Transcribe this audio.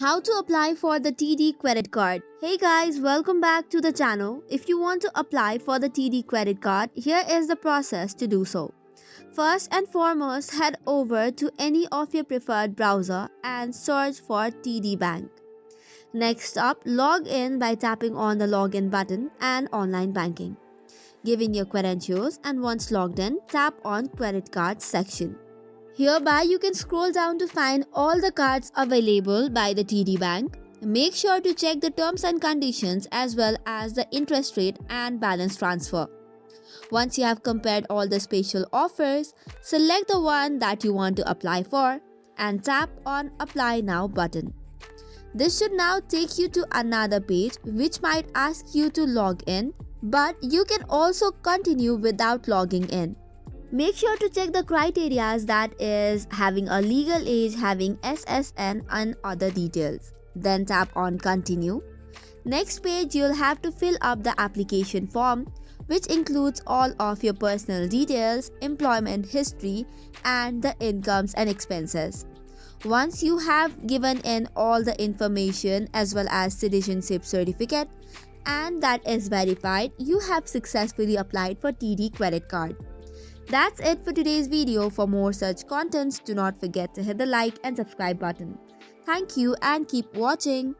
How to apply for the TD credit card. Hey guys, welcome back to the channel. If you want to apply for the TD credit card, here is the process to do so. First and foremost, head over to any of your preferred browser and search for TD Bank. Next up, log in by tapping on the login button and online banking. Give in your credentials and once logged in, tap on credit card section. Hereby, you can scroll down to find all the cards available by the TD Bank. Make sure to check the terms and conditions as well as the interest rate and balance transfer. Once you have compared all the special offers, select the one that you want to apply for and tap on Apply Now button. This should now take you to another page which might ask you to log in, but you can also continue without logging in. Make sure to check the criteria, that is having a legal age, having SSN and other details. Then tap on continue. Next page, you'll have to fill up the application form, which includes all of your personal details, employment history and the incomes and expenses. Once you have given in all the information as well as citizenship certificate and that is verified, you have successfully applied for TD credit card. That's it for today's video. For more such contents, do not forget to hit the like and subscribe button. Thank you and keep watching.